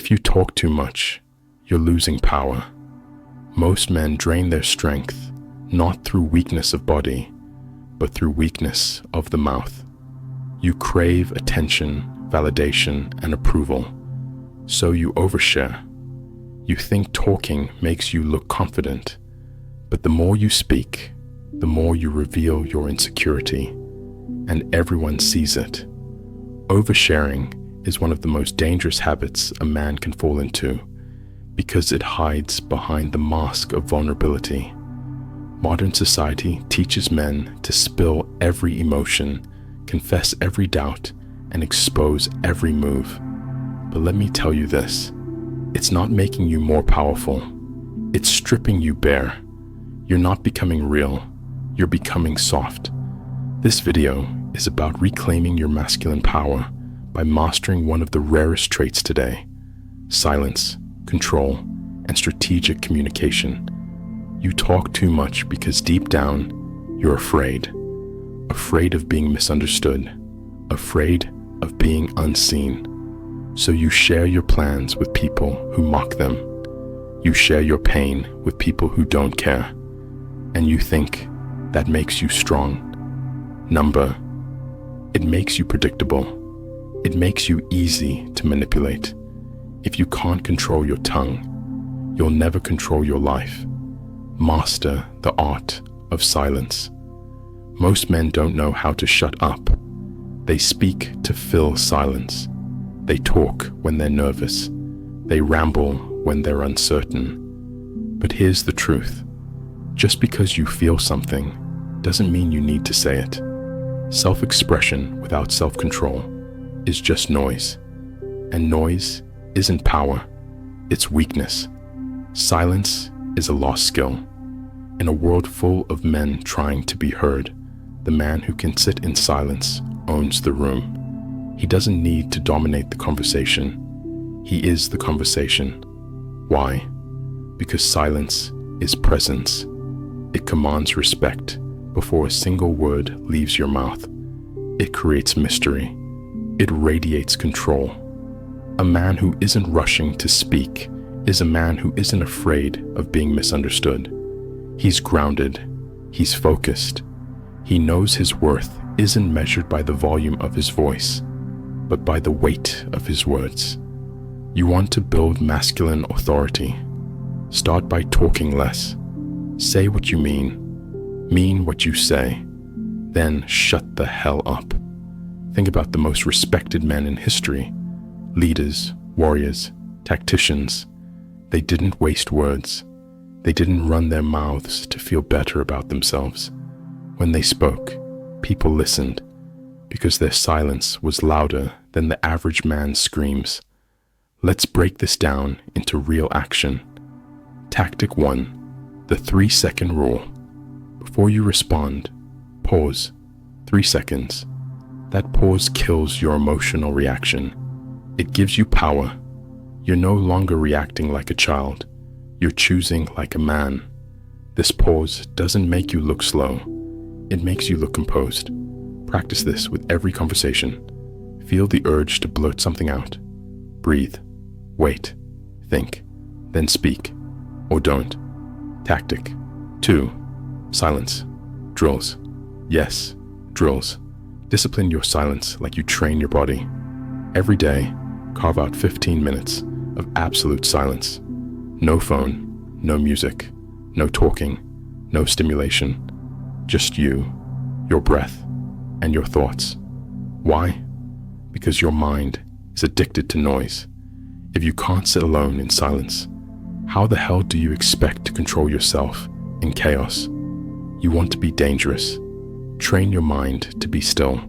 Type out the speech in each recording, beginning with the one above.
If you talk too much, you're losing power. Most men drain their strength, not through weakness of body, but through weakness of the mouth. You crave attention, validation, and approval, so you overshare. You think talking makes you look confident, but the more you speak, the more you reveal your insecurity, and everyone sees it. Oversharing is one of the most dangerous habits a man can fall into because it hides behind the mask of vulnerability. Modern society teaches men to spill every emotion, confess every doubt, and expose every move. But let me tell you this, it's not making you more powerful. It's stripping you bare. You're not becoming real. You're becoming soft. This video is about reclaiming your masculine power by mastering one of the rarest traits today: silence, control, and strategic communication. You talk too much because deep down, you're afraid. Afraid of being misunderstood. Afraid of being unseen. So you share your plans with people who mock them. You share your pain with people who don't care. And you think that makes you strong. Number, it makes you predictable. It makes you easy to manipulate. If you can't control your tongue, you'll never control your life. Master the art of silence. Most men don't know how to shut up. They speak to fill silence. They talk when they're nervous. They ramble when they're uncertain. But here's the truth. Just because you feel something doesn't mean you need to say it. Self-expression without self-control is just noise. And noise isn't power, it's weakness. Silence is a lost skill. In a world full of men trying to be heard, the man who can sit in silence owns the room. He doesn't need to dominate the conversation. He is the conversation. Why? Because silence is presence. It commands respect before a single word leaves your mouth. It creates mystery. It radiates control. A man who isn't rushing to speak is a man who isn't afraid of being misunderstood. He's grounded. He's focused. He knows his worth isn't measured by the volume of his voice, but by the weight of his words. You want to build masculine authority? Start by talking less. Say what you mean what you say, then shut the hell up. Think about the most respected men in history. Leaders, warriors, tacticians. They didn't waste words. They didn't run their mouths to feel better about themselves. When they spoke, people listened because their silence was louder than the average man's screams. Let's break this down into real action. Tactic 1, the 3-second rule. Before you respond, pause. 3 seconds. That pause kills your emotional reaction. It gives you power. You're no longer reacting like a child. You're choosing like a man. This pause doesn't make you look slow. It makes you look composed. Practice this with every conversation. Feel the urge to blurt something out. Breathe. Wait. Think. Then speak. Or don't. Tactic 2. Silence. Drills. Yes, drills. Discipline your silence like you train your body. Every day, carve out 15 minutes of absolute silence. No phone, no music, no talking, no stimulation. Just you, your breath, and your thoughts. Why? Because your mind is addicted to noise. If you can't sit alone in silence, how the hell do you expect to control yourself in chaos? You want to be dangerous. Train your mind to be still.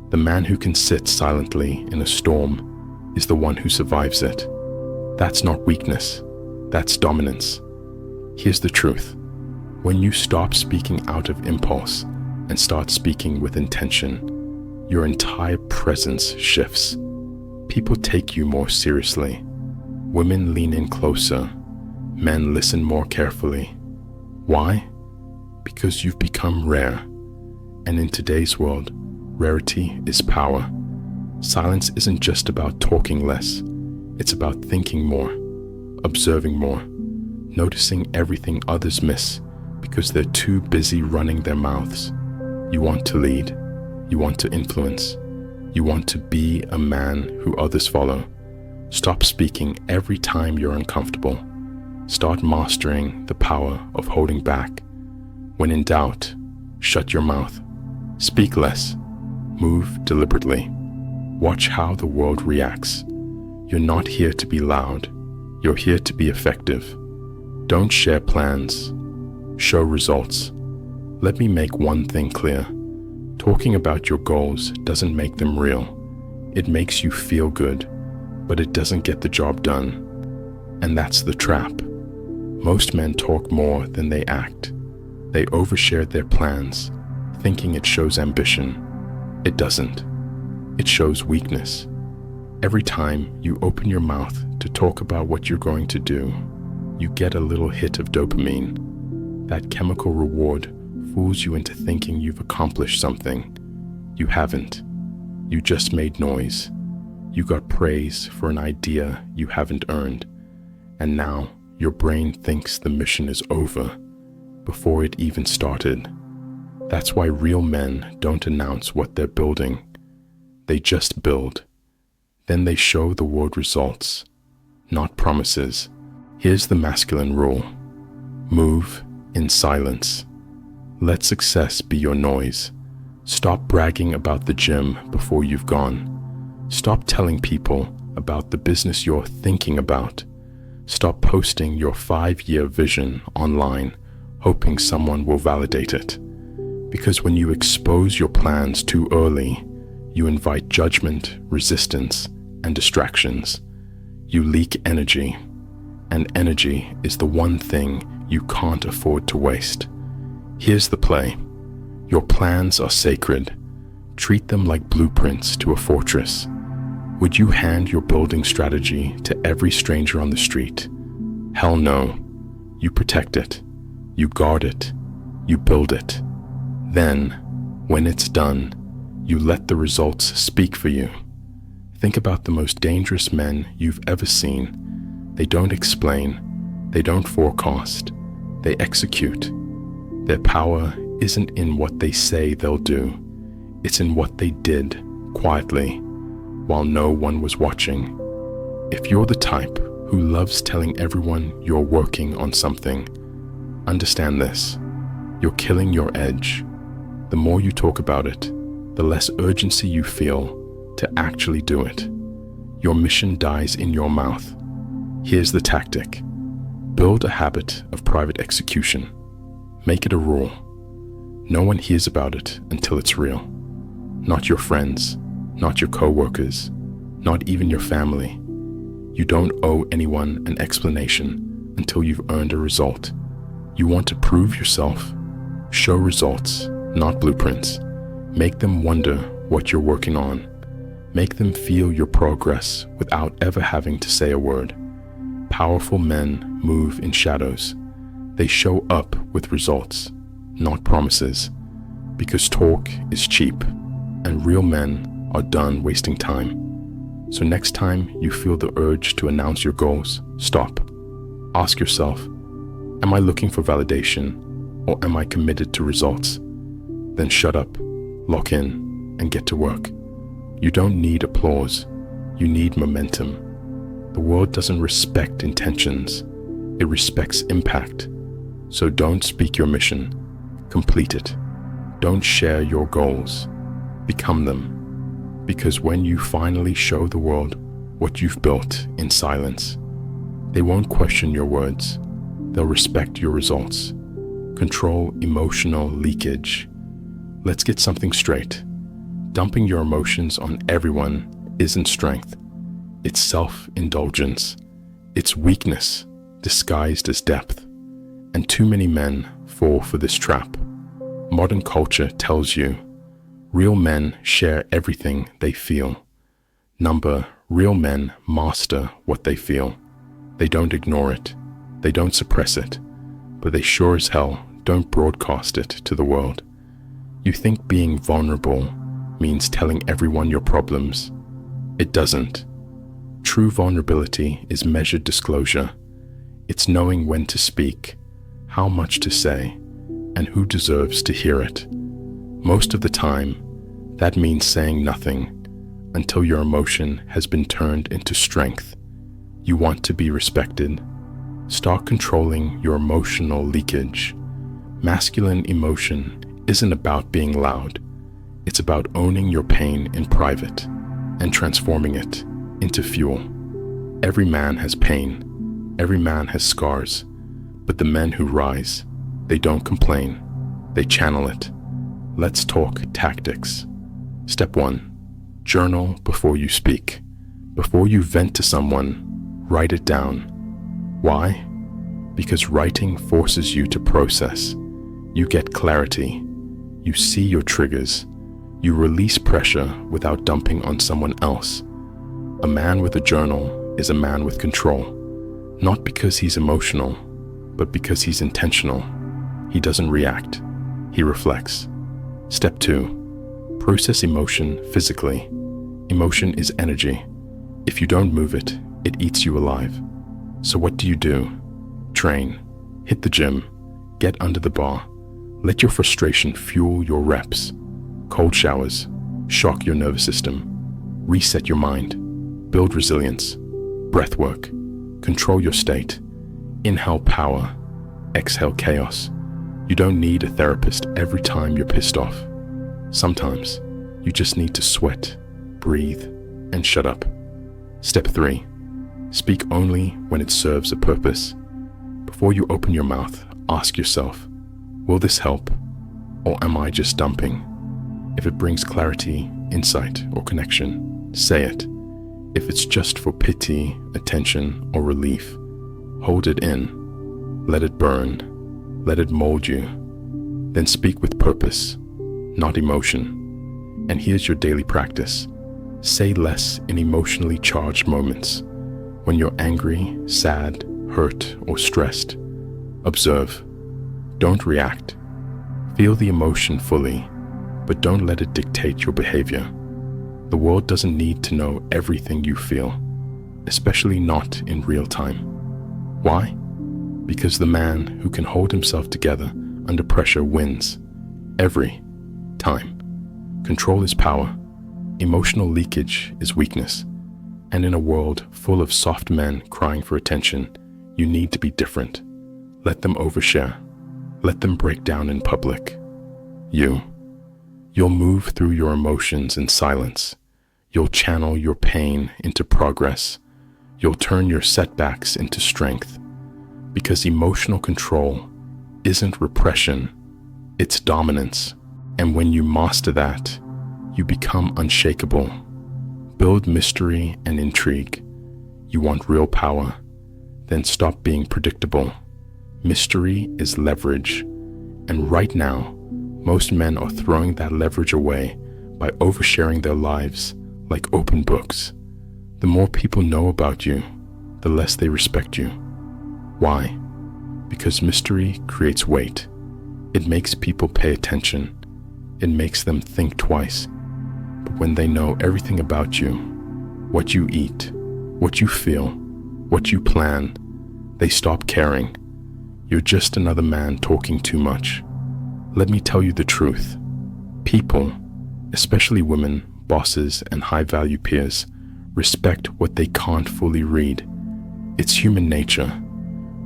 The man who can sit silently in a storm is the one who survives it. That's not weakness. That's dominance. Here's the truth. When you stop speaking out of impulse and start speaking with intention, your entire presence shifts. People take you more seriously. Women lean in closer. Men listen more carefully. Why? Because you've become rare. And in today's world, rarity is power. Silence isn't just about talking less. It's about thinking more, observing more, noticing everything others miss because they're too busy running their mouths. You want to lead, you want to influence, you want to be a man who others follow. Stop speaking every time you're uncomfortable. Start mastering the power of holding back. When in doubt, shut your mouth. Speak less. Move deliberately. Watch how the world reacts. You're not here to be loud. You're here to be effective. Don't share plans. Show results. Let me make one thing clear. Talking about your goals doesn't make them real. It makes you feel good, but it doesn't get the job done. And that's the trap. Most men talk more than they act. They overshare their plans, thinking it shows ambition. It doesn't. It shows weakness. Every time you open your mouth to talk about what you're going to do, you get a little hit of dopamine. That chemical reward fools you into thinking you've accomplished something. You haven't. You just made noise. You got praise for an idea you haven't earned. And now your brain thinks the mission is over before it even started. That's why real men don't announce what they're building. They just build. Then they show the world results, not promises. Here's the masculine rule. Move in silence. Let success be your noise. Stop bragging about the gym before you've gone. Stop telling people about the business you're thinking about. Stop posting your 5-year vision online, hoping someone will validate it. Because when you expose your plans too early, you invite judgment, resistance, and distractions. You leak energy, and energy is the one thing you can't afford to waste. Here's the play. Your plans are sacred. Treat them like blueprints to a fortress. Would you hand your building strategy to every stranger on the street? Hell no. You protect it. You guard it. You build it. Then, when it's done, you let the results speak for you. Think about the most dangerous men you've ever seen. They don't explain. They don't forecast. They execute. Their power isn't in what they say they'll do. It's in what they did, quietly, while no one was watching. If you're the type who loves telling everyone you're working on something, understand this. You're killing your edge. The more you talk about it, the less urgency you feel to actually do it. Your mission dies in your mouth. Here's the tactic. Build a habit of private execution. Make it a rule. No one hears about it until it's real. Not your friends, not your co-workers, not even your family. You don't owe anyone an explanation until you've earned a result. You want to prove yourself. Show results, not blueprints. Make them wonder what you're working on. Make them feel your progress without ever having to say a word. Powerful men move in shadows. They show up with results, not promises, because talk is cheap, and real men are done wasting time. So next time you feel the urge to announce your goals, stop. Ask yourself, am I looking for validation, or am I committed to results? Then shut up, lock in, and get to work. You don't need applause, you need momentum. The world doesn't respect intentions, it respects impact. So don't speak your mission, complete it. Don't share your goals, become them. Because when you finally show the world what you've built in silence, they won't question your words, they'll respect your results. Control emotional leakage. Let's get something straight. Dumping your emotions on everyone isn't strength. It's self-indulgence. It's weakness disguised as depth. And too many men fall for this trap. Modern culture tells you, real men share everything they feel. Real men master what they feel. They don't ignore it. They don't suppress it. But they sure as hell don't broadcast it to the world. You think being vulnerable means telling everyone your problems. It doesn't. True vulnerability is measured disclosure. It's knowing when to speak, how much to say, and who deserves to hear it. Most of the time, that means saying nothing until your emotion has been turned into strength. You want to be respected. Start controlling your emotional leakage. Masculine emotion isn't about being loud. It's about owning your pain in private and transforming it into fuel. Every man has pain. Every man has scars. But the men who rise, they don't complain. They channel it. Let's talk tactics. Step 1. Journal before you speak. Before you vent to someone, write it down. Why? Because writing forces you to process. You get clarity. You see your triggers. You release pressure without dumping on someone else. A man with a journal is a man with control. Not because he's emotional, but because he's intentional. He doesn't react. He reflects. Step 2. Process emotion physically. Emotion is energy. If you don't move it, it eats you alive. So what do? Train. Hit the gym. Get under the bar. Let your frustration fuel your reps. Cold showers. Shock your nervous system. Reset your mind. Build resilience. Breath work. Control your state. Inhale power. Exhale chaos. You don't need a therapist every time you're pissed off. Sometimes you just need to sweat, breathe, and shut up. Step 3. Speak only when it serves a purpose. Before you open your mouth, ask yourself, will this help? Or am I just dumping? If it brings clarity, insight, or connection, say it. If it's just for pity, attention, or relief, hold it in. Let it burn. Let it mold you. Then speak with purpose, not emotion. And here's your daily practice. Say less in emotionally charged moments. When you're angry, sad, hurt, or stressed, observe. Don't react. Feel the emotion fully, but don't let it dictate your behavior. The world doesn't need to know everything you feel, especially not in real time. Why? Because the man who can hold himself together under pressure wins. Every time. Control is power. Emotional leakage is weakness. And in a world full of soft men crying for attention, you need to be different. Let them overshare. Let them break down in public. You'll move through your emotions in silence. You'll channel your pain into progress. You'll turn your setbacks into strength. Because emotional control isn't repression, it's dominance. And when you master that, you become unshakable. Build mystery and intrigue. You want real power? Then stop being predictable. Mystery is leverage. And right now, most men are throwing that leverage away by oversharing their lives like open books. The more people know about you, the less they respect you. Why? Because mystery creates weight. It makes people pay attention. It makes them think twice. But when they know everything about you, what you eat, what you feel, what you plan, they stop caring. You're just another man talking too much. Let me tell you the truth. People, especially women, bosses, and high-value peers, respect what they can't fully read. It's human nature.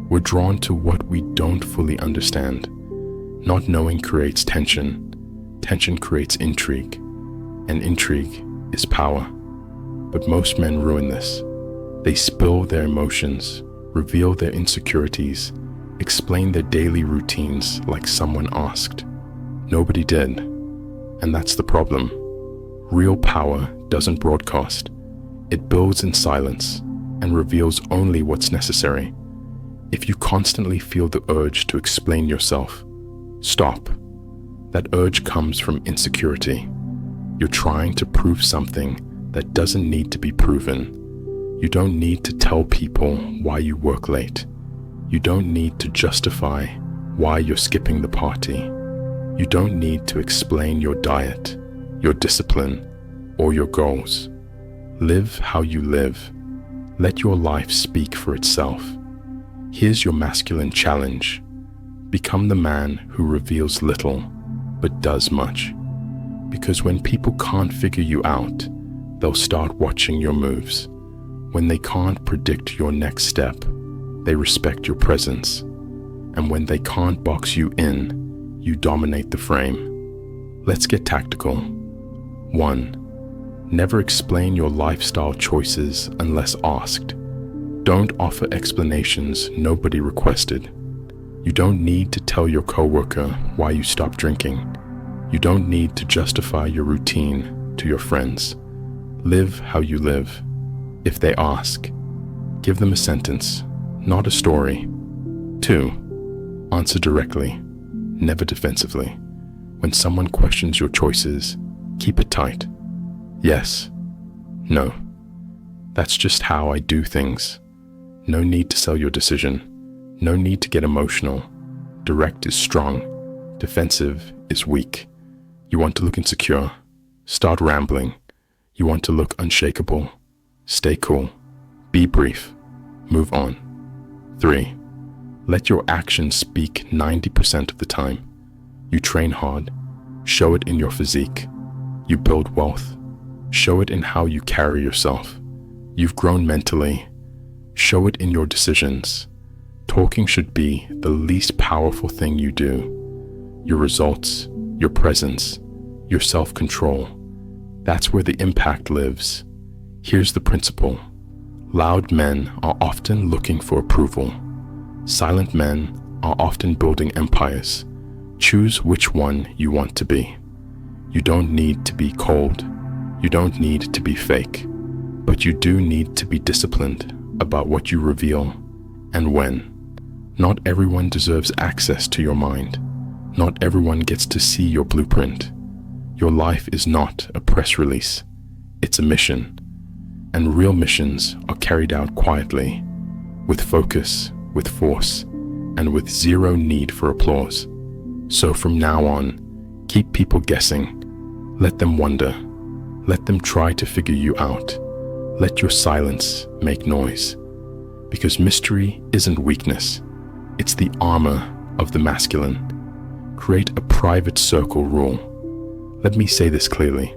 We're drawn to what we don't fully understand. Not knowing creates tension. Tension creates intrigue. And intrigue is power. But most men ruin this. They spill their emotions, reveal their insecurities, explain their daily routines like someone asked. Nobody did. And that's the problem. Real power doesn't broadcast. It builds in silence and reveals only what's necessary. If you constantly feel the urge to explain yourself, stop. That urge comes from insecurity. You're trying to prove something that doesn't need to be proven. You don't need to tell people why you work late. You don't need to justify why you're skipping the party. You don't need to explain your diet, your discipline, or your goals. Live how you live. Let your life speak for itself. Here's your masculine challenge. Become the man who reveals little, but does much. Because when people can't figure you out, they'll start watching your moves. When they can't predict your next step, they respect your presence. And when they can't box you in, you dominate the frame. Let's get tactical. 1. Never explain your lifestyle choices unless asked. Don't offer explanations nobody requested. You don't need to tell your coworker why you stopped drinking. You don't need to justify your routine to your friends. Live how you live. If they ask, give them a sentence, not a story. 2. Answer directly, never defensively. When someone questions your choices, keep it tight. Yes. No. That's just how I do things. No need to sell your decision. No need to get emotional. Direct is strong. Defensive is weak. You want to look insecure? Start rambling. You want to look unshakable? Stay cool. Be brief. Move on. 3. Let your actions speak 90% of the time. You train hard. Show it in your physique. You build wealth. Show it in how you carry yourself. You've grown mentally. Show it in your decisions. Talking should be the least powerful thing you do. Your results, your presence, your self-control. That's where the impact lives. Here's the principle. Loud men are often looking for approval. Silent men are often building empires. Choose which one you want to be. You don't need to be cold. You don't need to be fake. But you do need to be disciplined about what you reveal and when. Not everyone deserves access to your mind. Not everyone gets to see your blueprint. Your life is not a press release. It's a mission. And real missions are carried out quietly, with focus, with force, and with zero need for applause. So from now on, keep people guessing. Let them wonder. Let them try to figure you out. Let your silence make noise. Because mystery isn't weakness. It's the armor of the masculine. Create a private circle rule. Let me say this clearly.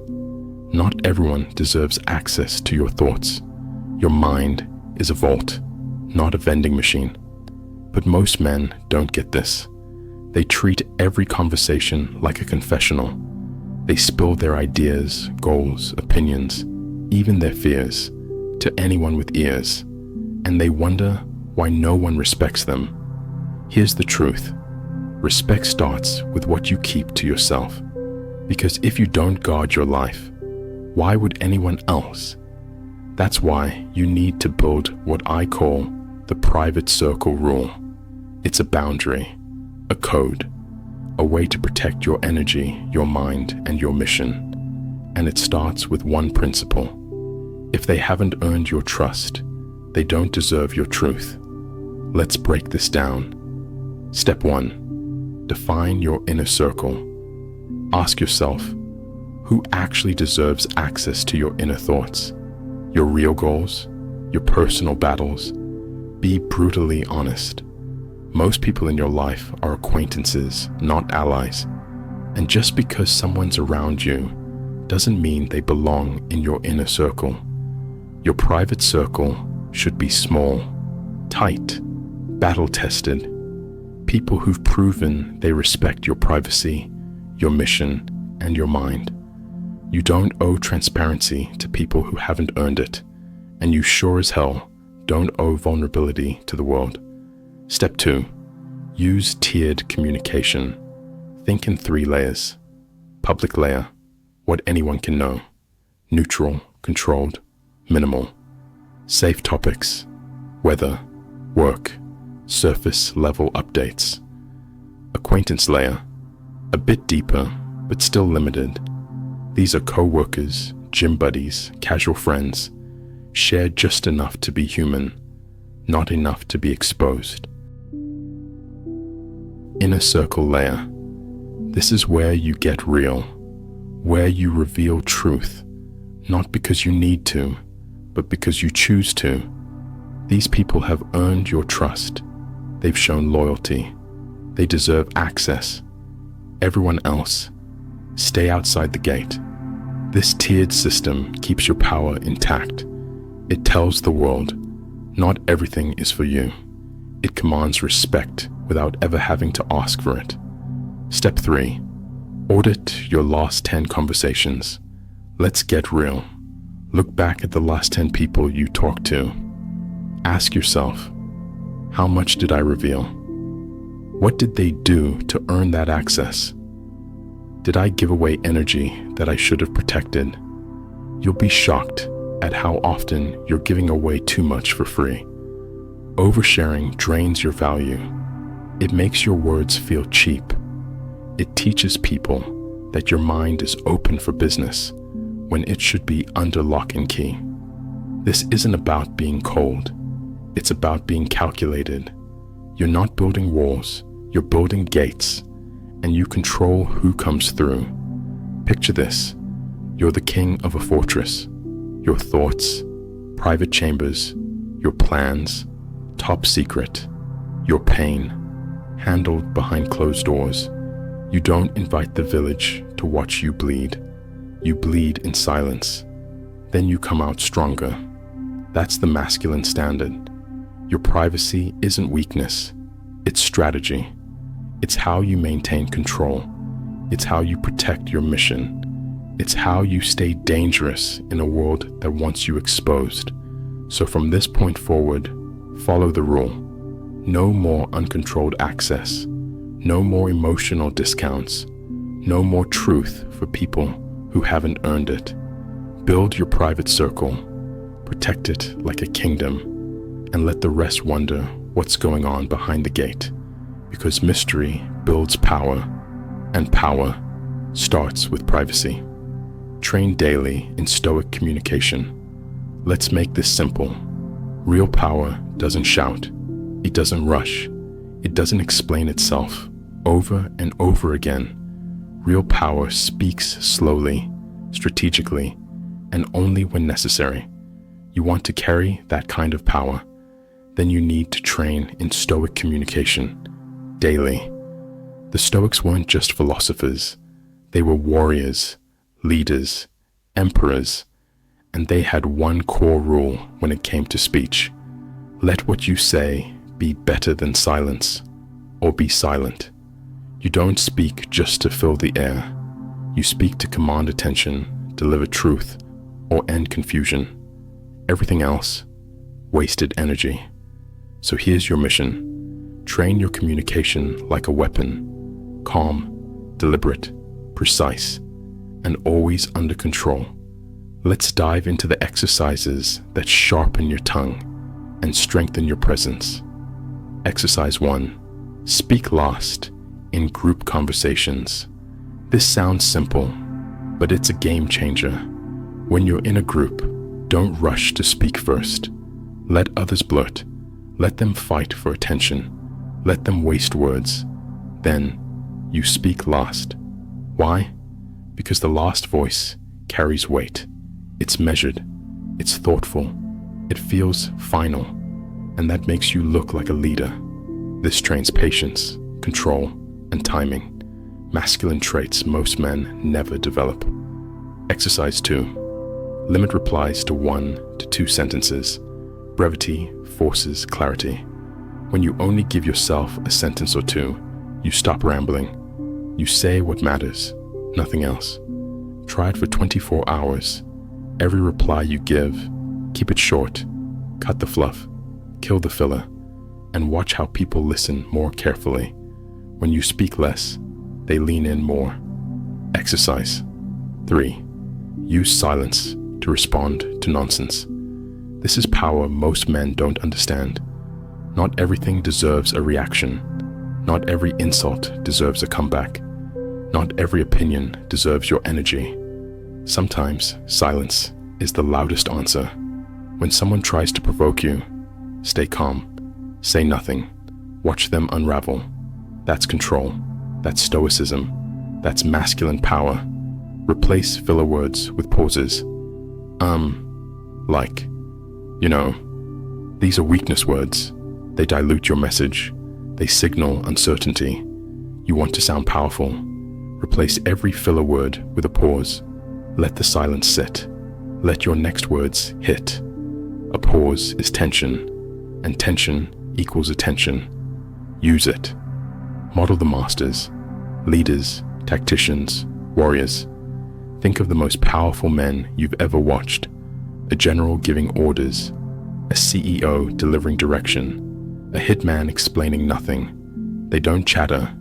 Not everyone deserves access to your thoughts. Your mind is a vault, not a vending machine. But most men don't get this. They treat every conversation like a confessional. They spill their ideas, goals, opinions, even their fears, to anyone with ears. And they wonder why no one respects them. Here's the truth. Respect starts with what you keep to yourself. Because if you don't guard your life, why would anyone else? That's why you need to build what I call the private circle rule. It's a boundary, a code, a way to protect your energy, your mind, and your mission. And it starts with one principle. If they haven't earned your trust, they don't deserve your truth. Let's break this down. Step 1. Define your inner circle. Ask yourself, who actually deserves access to your inner thoughts? Your real goals? Your personal battles? Be brutally honest. Most people in your life are acquaintances, not allies. And just because someone's around you doesn't mean they belong in your inner circle. Your private circle should be small, tight, battle-tested. People who've proven they respect your privacy, your mission, and your mind. You don't owe transparency to people who haven't earned it, and you sure as hell don't owe vulnerability to the world. Step 2. Use tiered communication. Think in 3 layers. Public layer, what anyone can know. Neutral, controlled, minimal. Safe topics, weather, work, surface level updates. Acquaintance layer, a bit deeper, but still limited. These are co-workers, gym buddies, casual friends, shared just enough to be human, not enough to be exposed. Inner circle layer. This is where you get real, where you reveal truth, not because you need to, but because you choose to. These people have earned your trust. They've shown loyalty. They deserve access. Everyone else, stay outside the gate. This tiered system keeps your power intact. It tells the world, not everything is for you. It commands respect without ever having to ask for it. Step 3. Audit your last 10 conversations. Let's get real. Look back at the last 10 people you talked to. Ask yourself, how much did I reveal? What did they do to earn that access? Did I give away energy that I should have protected? You'll be shocked at how often you're giving away too much for free. Oversharing drains your value. It makes your words feel cheap. It teaches people that your mind is open for business when it should be under lock and key. This isn't about being cold. It's about being calculated. You're not building walls, you're building gates, and you control who comes through. Picture this. You're the king of a fortress. Your thoughts, private chambers, your plans, top secret, your pain, handled behind closed doors. You don't invite the village to watch you bleed. You bleed in silence. Then you come out stronger. That's the masculine standard. Your privacy isn't weakness. It's strategy. It's how you maintain control. It's how you protect your mission. It's how you stay dangerous in a world that wants you exposed. So from this point forward, follow the rule. No more uncontrolled access. No more emotional discounts. No more truth for people who haven't earned it. Build your private circle. Protect it like a kingdom. And let the rest wonder what's going on behind the gate. Because mystery builds power, and power starts with privacy. Train daily in Stoic communication. Let's make this simple. Real power doesn't shout. It doesn't rush. It doesn't explain itself over and over again. Real power speaks slowly, strategically, and only when necessary. You want to carry that kind of power, then you need to train in Stoic communication daily. The Stoics weren't just philosophers. They were warriors, leaders, emperors, and they had one core rule when it came to speech. Let what you say be better than silence, or be silent. You don't speak just to fill the air. You speak to command attention, deliver truth, or end confusion. Everything else, wasted energy. So here's your mission. Train your communication like a weapon, calm, deliberate, precise, and always under control. Let's dive into the exercises that sharpen your tongue and strengthen your presence. Exercise 1. Speak last in group conversations. This sounds simple, but it's a game changer. When you're in a group, don't rush to speak first. Let others blurt. Let them fight for attention. Let them waste words. Then you speak last. Why? Because the last voice carries weight. It's measured. It's thoughtful. It feels final. And that makes you look like a leader. This trains patience, control, and timing. Masculine traits most men never develop. Exercise 2. Limit replies to 1 to 2 sentences. Brevity forces clarity. When you only give yourself a sentence or 2, you stop rambling. You say what matters, nothing else. Try it for 24 hours. Every reply you give, keep it short. Cut the fluff, kill the filler, and watch how people listen more carefully. When you speak less, they lean in more. Exercise 3. Use silence to respond to nonsense. This is power most men don't understand. Not everything deserves a reaction. Not every insult deserves a comeback. Not every opinion deserves your energy. Sometimes silence is the loudest answer. When someone tries to provoke you, stay calm. Say nothing. Watch them unravel. That's control. That's stoicism. That's masculine power. Replace filler words with pauses. Like, you know, These are weakness words. They dilute your message. They signal uncertainty. You want to sound powerful. Replace every filler word with a pause. Let the silence sit. Let your next words hit. A pause is tension, and tension equals attention. Use it. Model the masters, leaders, tacticians, warriors. Think of the most powerful men you've ever watched. A general giving orders, a CEO delivering direction, a hitman explaining nothing. They don't chatter.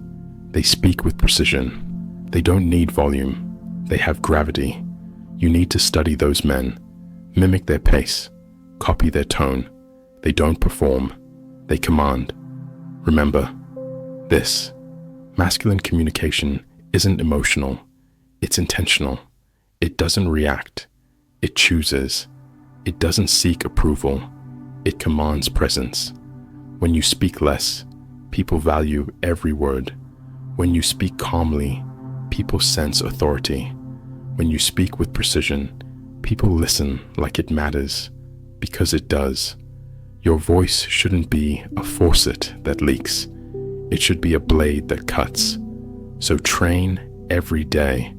They speak with precision. They don't need volume. They have gravity. You need to study those men. Mimic their pace. Copy their tone. They don't perform. They command. Remember this: masculine communication isn't emotional. It's intentional. It doesn't react. It chooses. It doesn't seek approval. It commands presence. When you speak less, people value every word. When you speak calmly, people sense authority. When you speak with precision, people listen like it matters, because it does. Your voice shouldn't be a faucet that leaks. It should be a blade that cuts. So train every day.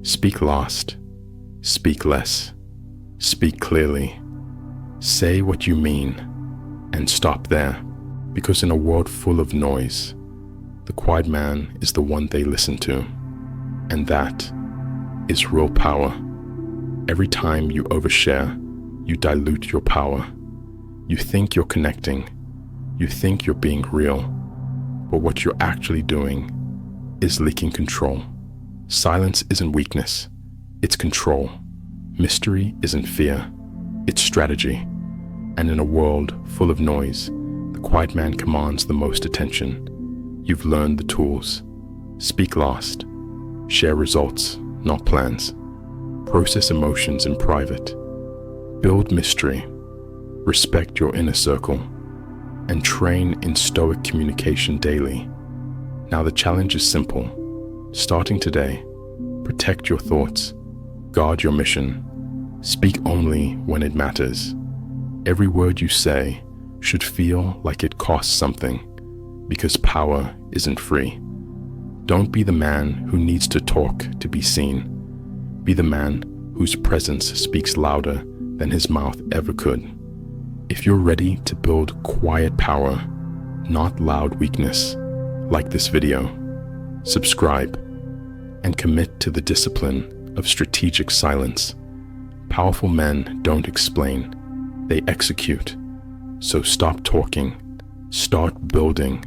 Speak last. Speak less. Speak clearly. Say what you mean, and stop there, because in a world full of noise, the quiet man is the one they listen to, and that is real power. Every time you overshare, you dilute your power. You think you're connecting. You think you're being real, but what you're actually doing is leaking control. Silence isn't weakness, it's control. Mystery isn't fear, it's strategy. And in a world full of noise, the quiet man commands the most attention. You've learned the tools. Speak last. Share results, not plans. Process emotions in private. Build mystery. Respect your inner circle. And train in Stoic communication daily. Now the challenge is simple. Starting today, protect your thoughts. Guard your mission. Speak only when it matters. Every word you say should feel like it costs something, because power isn't free. Don't be the man who needs to talk to be seen. Be the man whose presence speaks louder than his mouth ever could. If you're ready to build quiet power, not loud weakness, like this video, subscribe and commit to the discipline of strategic silence. Powerful men don't explain, they execute. So stop talking, start building,